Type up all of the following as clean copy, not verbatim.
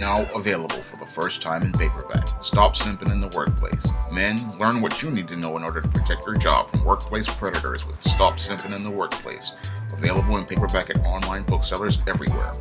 Now available for the first time in paperback. Stop Simping in the Workplace. Men, learn what you need to know in order to protect your job from workplace predators with Stop Simping in the Workplace. Available in paperback at online booksellers everywhere.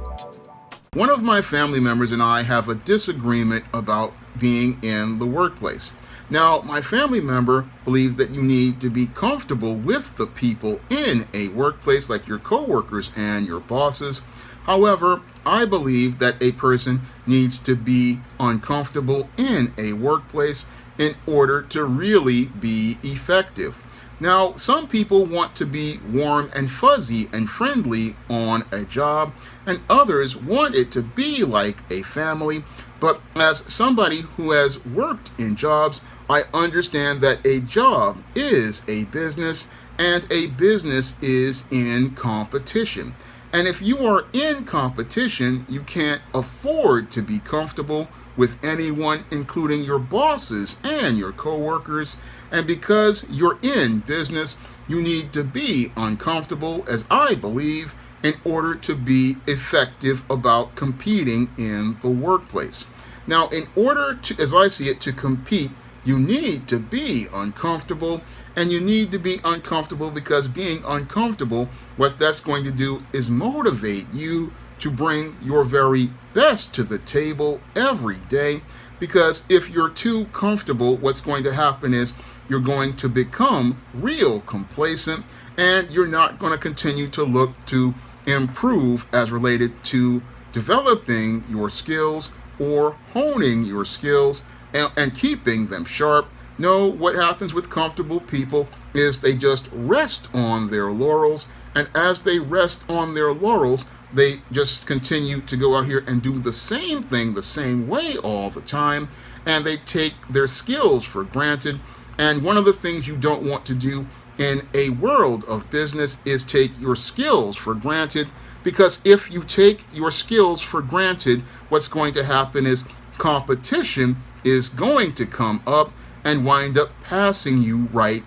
One of my family members and I have a disagreement about being in the workplace. Now, my family member believes that you need to be comfortable with the people in a workplace, like your coworkers and your bosses. However, I believe that a person needs to be uncomfortable in a workplace in order to really be effective. Now, some people want to be warm and fuzzy and friendly on a job, and others want it to be like a family. But as somebody who has worked in jobs, I understand that a job is a business, and a business is in competition. And if you are in competition, you can't afford to be comfortable with anyone, including your bosses and your coworkers. And because you're in business, you need to be uncomfortable, as I believe, in order to be effective about competing in the workplace. Now, in order to, as I see it, to compete, you need to be uncomfortable, and you need to be uncomfortable because being uncomfortable, what that's going to do is motivate you to bring your very best to the table every day. Because if you're too comfortable, what's going to happen is you're going to become real complacent, and you're not going to continue to look to improve as related to developing your skills or honing your skills and keeping them sharp. No, what happens with comfortable people is they just rest on their laurels, and as they rest on their laurels, they just continue to go out here and do the same thing the same way all the time, and they take their skills for granted. And one of the things you don't want to do in a world of business is take your skills for granted, because if you take your skills for granted, what's going to happen is competition is going to come up and wind up passing you right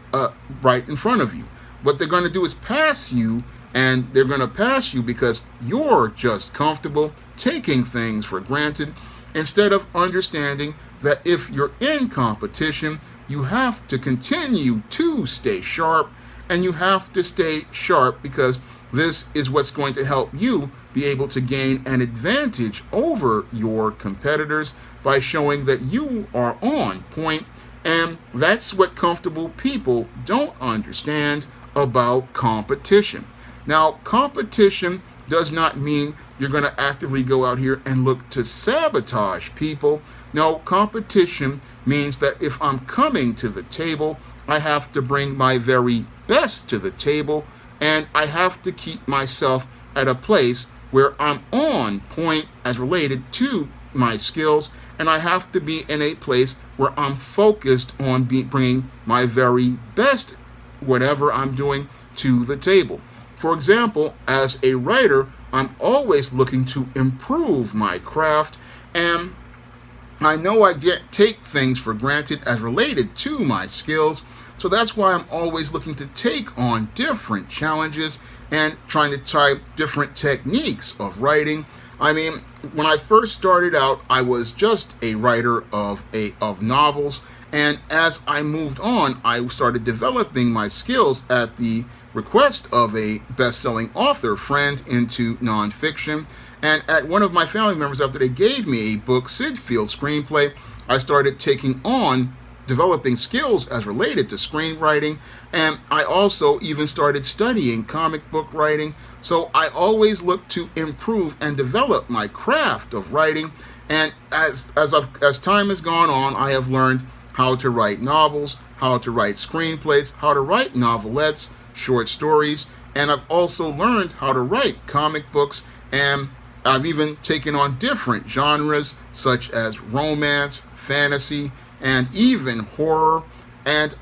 in front of you. What they're going to do is pass you, and they're going to pass you because you're just comfortable taking things for granted, instead of understanding that if you're in competition, you have to continue to stay sharp, and you have to stay sharp because this is what's going to help you be able to gain an advantage over your competitors by showing that you are on point. And that's what comfortable people don't understand about competition. Now, competition does not mean you're going to actively go out here and look to sabotage people. No, competition means that if I'm coming to the table, I have to bring my very best to the table, and I have to keep myself at a place where I'm on point as related to my skills, and I have to be in a place where I'm focused on bringing my very best, whatever I'm doing, to the table. For example, as a writer, I'm always looking to improve my craft, and I know I take things for granted as related to my skills. So that's why I'm always looking to take on different challenges and trying to try different techniques of writing. I mean, when I first started out, I was just a writer of novels, and as I moved on, I started developing my skills at the request of a best-selling author friend into nonfiction. And at one of my family members, after they gave me a book, Sid Field Screenplay, I started taking on developing skills as related to screenwriting, and I also even started studying comic book writing. So I always look to improve and develop my craft of writing, and as time has gone on, I have learned how to write novels, how to write screenplays, how to write novelettes, short stories, and I've also learned how to write comic books, and I've even taken on different genres such as romance, fantasy, and even horror, and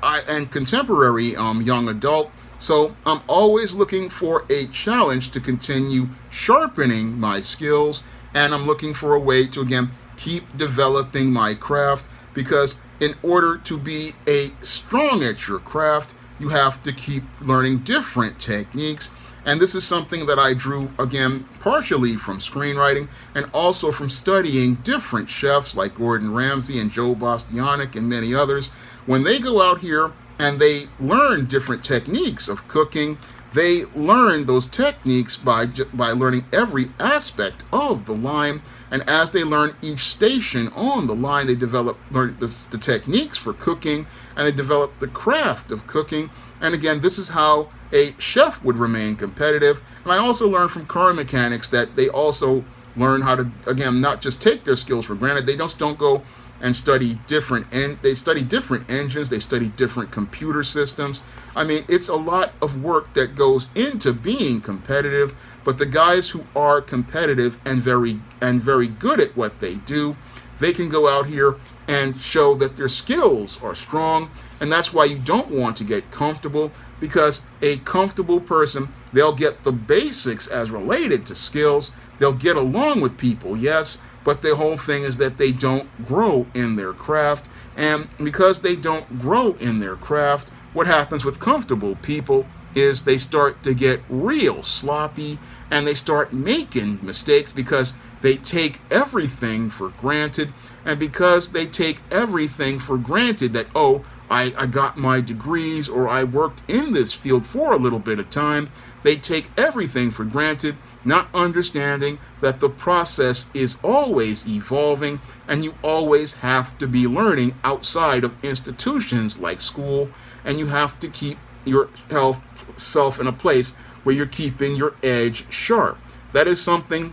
contemporary young adult. So I'm always looking for a challenge to continue sharpening my skills, and I'm looking for a way to, again, keep developing my craft, because in order to be strong at your craft, you have to keep learning different techniques. And this is something that I drew, again, partially from screenwriting and also from studying different chefs like Gordon Ramsay and Joe Bastianic and many others. When they go out here and they learn different techniques of cooking, they learn those techniques by learning every aspect of the line. And as they learn each station on the line, they learn the techniques for cooking, and they develop the craft of cooking. And again, this is how a chef would remain competitive. And I also learned from car mechanics that they also learn how to, again, not just take their skills for granted. They just don't go and study different, and they study different engines, they study different computer systems. I mean, it's a lot of work that goes into being competitive, but the guys who are competitive and very good at what they do, they can go out here and show that their skills are strong. And that's why you don't want to get comfortable, because a comfortable person, they'll get the basics as related to skills. They'll get along with people, yes, but the whole thing is that they don't grow in their craft. And because they don't grow in their craft, what happens with comfortable people is they start to get real sloppy and they start making mistakes because they take everything for granted. And because they take everything for granted that, oh, I got my degrees or I worked in this field for a little bit of time, they take everything for granted, not understanding that the process is always evolving and you always have to be learning outside of institutions like school, and you have to keep yourself in a place where you're keeping your edge sharp. That is something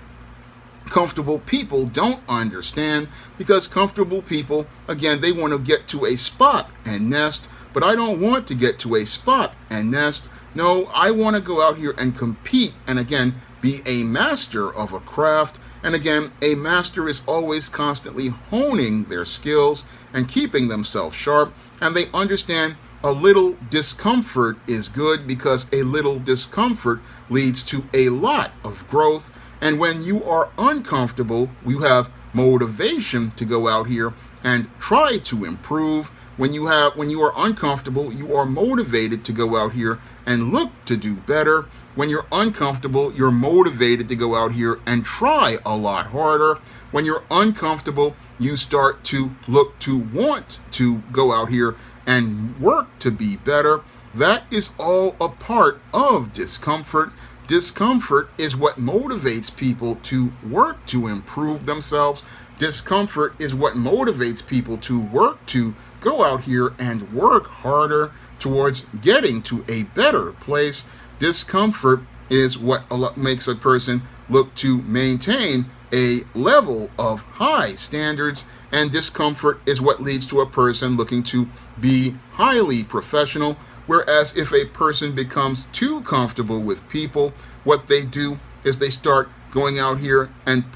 comfortable people don't understand, because comfortable people, again, they want to get to a spot and nest, but I don't want to get to a spot and nest. No, I want to go out here and compete and, again, be a master of a craft. And again, a master is always constantly honing their skills and keeping themselves sharp, and they understand a little discomfort is good, because a little discomfort leads to a lot of growth. And when you are uncomfortable, you have motivation to go out here and try to improve. When you are uncomfortable, you are motivated to go out here and look to do better. When you're uncomfortable, you're motivated to go out here and try a lot harder. When you're uncomfortable, you start to look to want to go out here and work to be better. That is all a part of discomfort. Discomfort is what motivates people to work to improve themselves. Discomfort is what motivates people to work to go out here and work harder towards getting to a better place. Discomfort is what makes a person look to maintain a level of high standards, and discomfort is what leads to a person looking to be highly professional. Whereas if a person becomes too comfortable with people, what they do is they start going out here and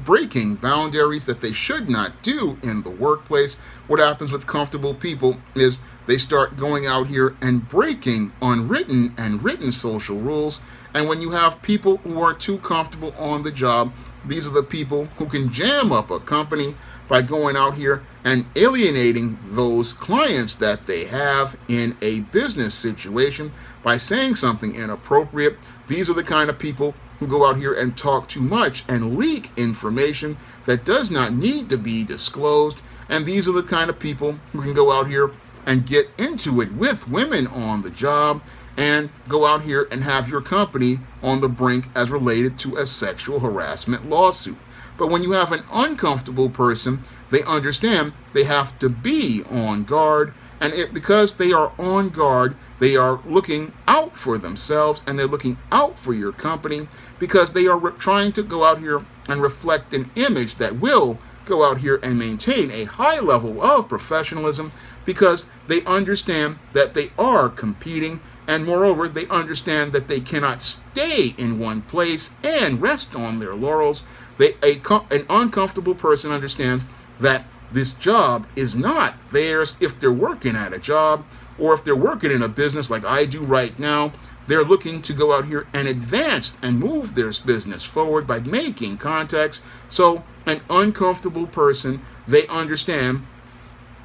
breaking boundaries that they should not do in the workplace. What happens with comfortable people is they start going out here and breaking unwritten and written social rules. And when you have people who are too comfortable on the job, these are the people who can jam up a company by going out here and alienating those clients that they have in a business situation by saying something inappropriate. These are the kind of people who go out here and talk too much and leak information that does not need to be disclosed. And these are the kind of people who can go out here and get into it with women on the job and go out here and have your company on the brink as related to a sexual harassment lawsuit. But when you have an uncomfortable person, they understand they have to be on guard, and because they are on guard, they are looking out for themselves and they're looking out for your company, because they are trying to go out here and reflect an image that will go out here and maintain a high level of professionalism, because they understand that they are competing. And moreover, they understand that they cannot stay in one place and rest on their laurels. An uncomfortable person understands that this job is not theirs. If they're working at a job, or if they're working in a business like I do right now, they're looking to go out here and advance and move their business forward by making contacts. So an uncomfortable person, they understand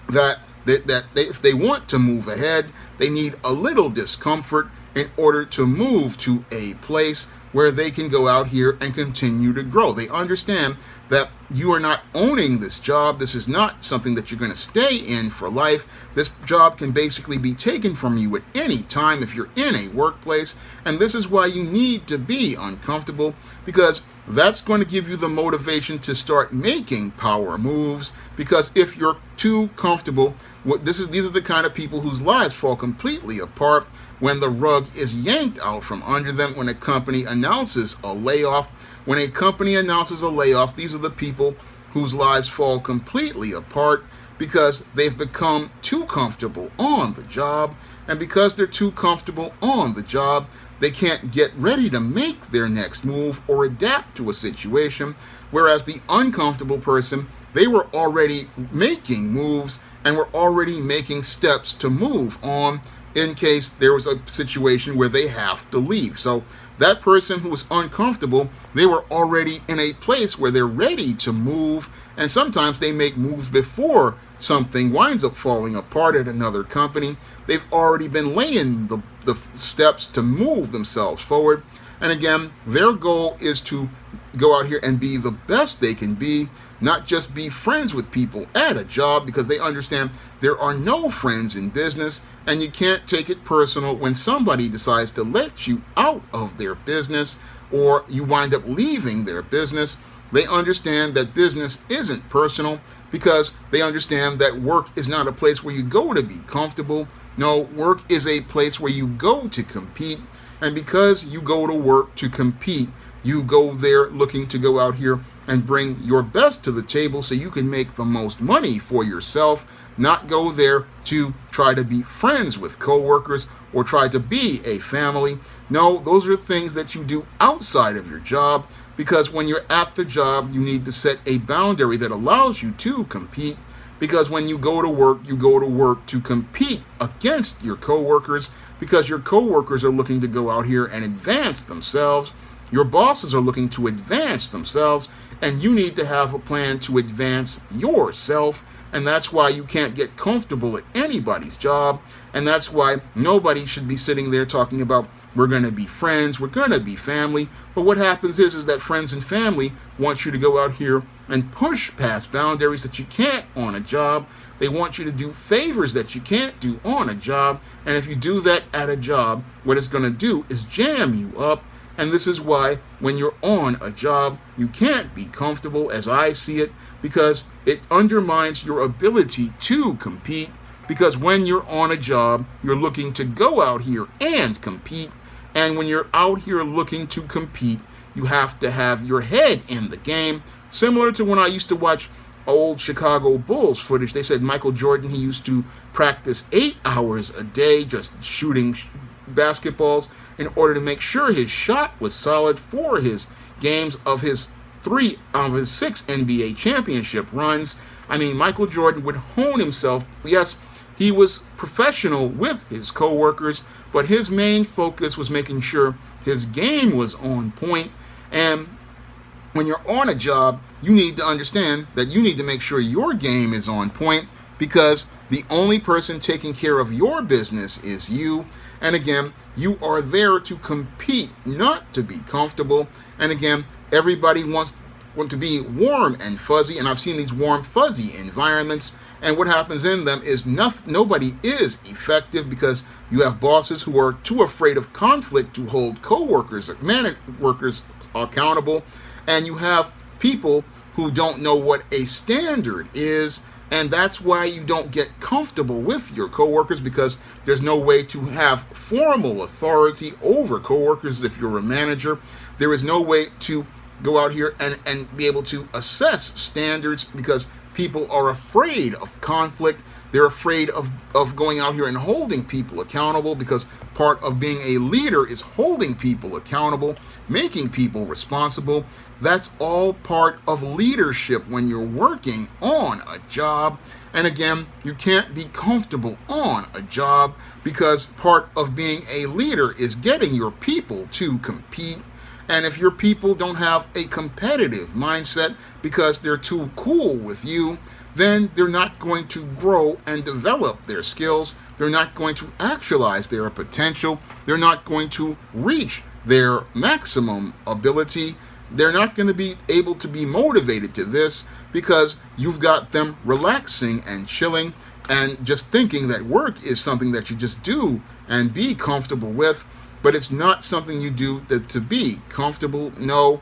that if they want to move ahead, they need a little discomfort. in order to move to a place where they can go out here and continue to grow. They understand that you are not owning this job. This is not something that you're going to stay in for life. This job can basically be taken from you at any time if you're in a workplace. And this is why you need to be uncomfortable, because that's going to give you the motivation to start making power moves. Because if you're too comfortable, these are the kind of people whose lives fall completely apart when the rug is yanked out from under them, when a company announces a layoff. When a company announces a layoff, these are the people whose lives fall completely apart because they've become too comfortable on the job. And because they're too comfortable on the job, they can't get ready to make their next move or adapt to a situation. Whereas the uncomfortable person, they were already making moves and were already making steps to move on in case there was a situation where they have to leave. So that person who was uncomfortable, they were already in a place where they're ready to move, and sometimes they make moves before something winds up falling apart at another company. They've already been laying the steps to move themselves forward. And again, their goal is to go out here and be the best they can be, not just be friends with people at a job, because they understand there are no friends in business, and you can't take it personal when somebody decides to let you out of their business or you wind up leaving their business. They understand that business isn't personal because they understand that work is not a place where you go to be comfortable. No, work is a place where you go to compete. And because you go to work to compete, you go there looking to go out here and bring your best to the table so you can make the most money for yourself, not go there to try to be friends with coworkers or try to be a family. No, those are things that you do outside of your job, because when you're at the job, you need to set a boundary that allows you to compete. Because when you go to work to compete against your coworkers, because your coworkers are looking to go out here and advance themselves. Your bosses are looking to advance themselves, and you need to have a plan to advance yourself. And that's why you can't get comfortable at anybody's job. And that's why nobody should be sitting there talking about, we're going to be friends, we're going to be family. But what happens is that friends and family want you to go out here and push past boundaries that you can't on a job. They want you to do favors that you can't do on a job. And if you do that at a job, what it's going to do is jam you up. And this is why when you're on a job, you can't be comfortable, as I see it, because it undermines your ability to compete. Because when you're on a job, you're looking to go out here and compete. And when you're out here looking to compete, you have to have your head in the game. Similar to when I used to watch old Chicago Bulls footage. They said Michael Jordan, he used to practice 8 hours a day just shooting basketballs in order to make sure his shot was solid for his games of his 6 NBA championship runs. I mean, Michael Jordan would hone himself. Yes, he was professional with his coworkers, but his main focus was making sure his game was on point. And when you're on a job, you need to understand that you need to make sure your game is on point, because the only person taking care of your business is you. And again, you are there to compete, not to be comfortable. And again, everybody wants to be warm and fuzzy, and I've seen these warm, fuzzy environments, and what happens in them is nobody is effective, because you have bosses who are too afraid of conflict to hold coworkers or workers accountable, and you have people who don't know what a standard is. And that's why you don't get comfortable with your coworkers, because there's no way to have formal authority over coworkers if you're a manager. There is no way to go out here and be able to assess standards, because people are afraid of conflict. They're afraid of going out here and holding people accountable, because part of being a leader is holding people accountable, making people responsible. That's all part of leadership when you're working on a job. And again, you can't be comfortable on a job, because part of being a leader is getting your people to compete. And if your people don't have a competitive mindset because they're too cool with you, then they're not going to grow and develop their skills. they're not going to actualize their potential. They're not going to reach their maximum ability. They're not going to be able to be motivated to this because you've got them relaxing and chilling and just thinking that work is something that you just do and be comfortable with, but it's not something you do to be comfortable. No,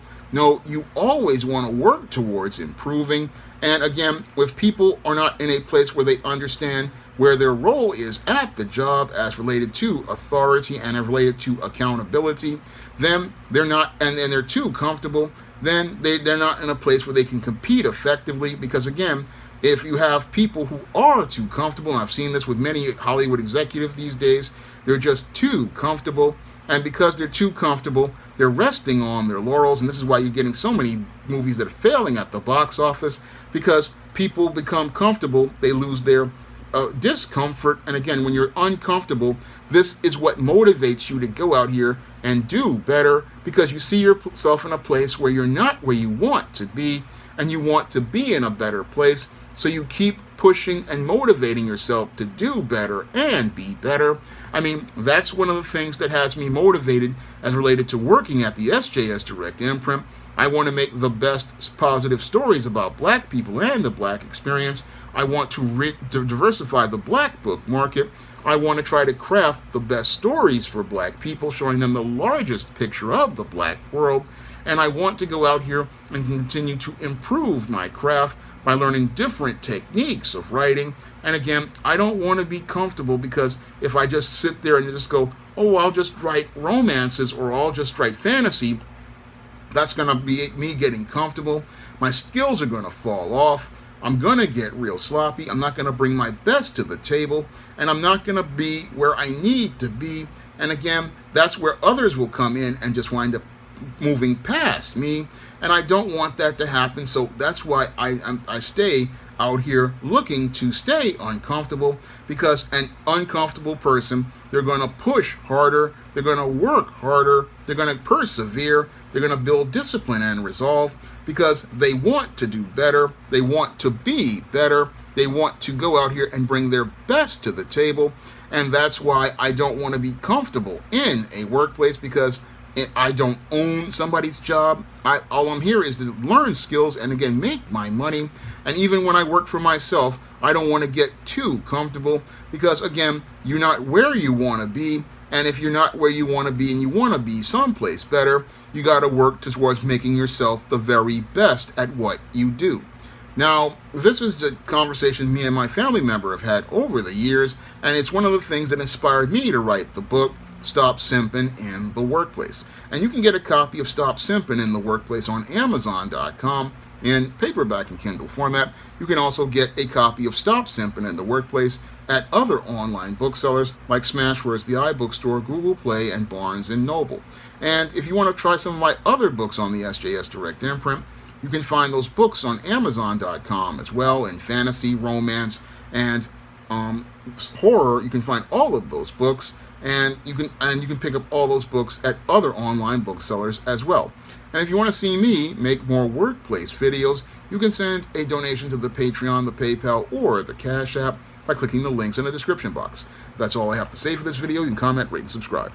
you always want to work towards improving. And again, if people are not in a place where they understand where their role is at the job as related to authority and as related to accountability, then they're not, and they're too comfortable, then they're not in a place where they can compete effectively. Because again, if you have people who are too comfortable, and I've seen this with many Hollywood executives these days, they're just too comfortable. And because they're too comfortable, they're resting on their laurels. And this is why you're getting so many movies that are failing at the box office, because people become comfortable, they lose their discomfort. And again, when you're uncomfortable, this is what motivates you to go out here and do better, because you see yourself in a place where you're not where you want to be, and you want to be in a better place. So you keep pushing and motivating yourself to do better and be better. I mean, that's one of the things that has me motivated as related to working at the SJS Direct imprint. I want to make the best positive stories about Black people and the Black experience. I want to diversify the Black book market. I want to try to craft the best stories for Black people, showing them the largest picture of the Black world. And I want to go out here and continue to improve my craft by learning different techniques of writing. And again, I don't want to be comfortable, because if I just sit there and just go, oh, I'll just write romances or I'll just write fantasy, that's going to be me getting comfortable. My skills are going to fall off. I'm going to get real sloppy. I'm not going to bring my best to the table, and I'm not going to be where I need to be. And again, that's where others will come in and just wind up moving past me, and I don't want that to happen. So that's why I stay out here looking to stay uncomfortable, because an uncomfortable person, they're going to push harder, they're going to work harder, they're going to persevere, they're going to build discipline and resolve, because they want to do better, they want to be better, they want to go out here and bring their best to the table. And that's why I don't want to be comfortable in a workplace, because I don't own somebody's job. All I'm here is to learn skills and, again, make my money. And even when I work for myself, I don't want to get too comfortable, because, again, you're not where you want to be. And if you're not where you want to be and you want to be someplace better, you got to work towards making yourself the very best at what you do. Now, this is the conversation me and my family member have had over the years, and it's one of the things that inspired me to write the book, Stop Simping in the Workplace. And you can get a copy of Stop Simping in the Workplace on Amazon.com in paperback and Kindle format. You can also get a copy of Stop Simping in the Workplace at other online booksellers like Smashwords, the iBookstore, Google Play, and Barnes & Noble. And if you want to try some of my other books on the SJS Direct imprint, you can find those books on Amazon.com as well, in fantasy, romance, and horror. You can find all of those books. And you can pick up all those books at other online booksellers as well. And if you want to see me make more workplace videos, you can send a donation to the Patreon, the PayPal, or the Cash App by clicking the links in the description box. That's all I have to say for this video. You can comment, rate, and subscribe.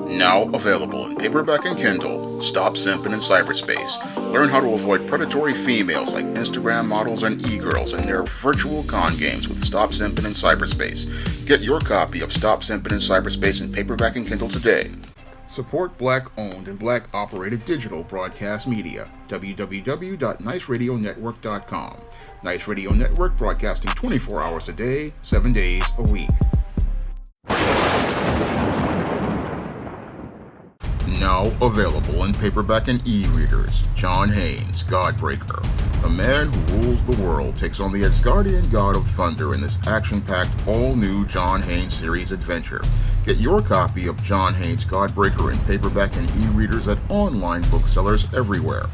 Now available in paperback and Kindle, Stop Simping in Cyberspace. Learn how to avoid predatory females like Instagram models and e-girls in their virtual con games with Stop Simping in Cyberspace. Get your copy of Stop Simping in Cyberspace in paperback and Kindle today. Support Black-owned and Black-operated digital broadcast media. www.niceradionetwork.com. Nice Radio Network, broadcasting 24 hours a day, 7 days a week. Now available in paperback and e-readers, John Haynes' Godbreaker. The man who rules the world takes on the Asgardian god of thunder in this action-packed, all-new John Haynes series adventure. Get your copy of John Haynes' Godbreaker in paperback and e-readers at online booksellers everywhere.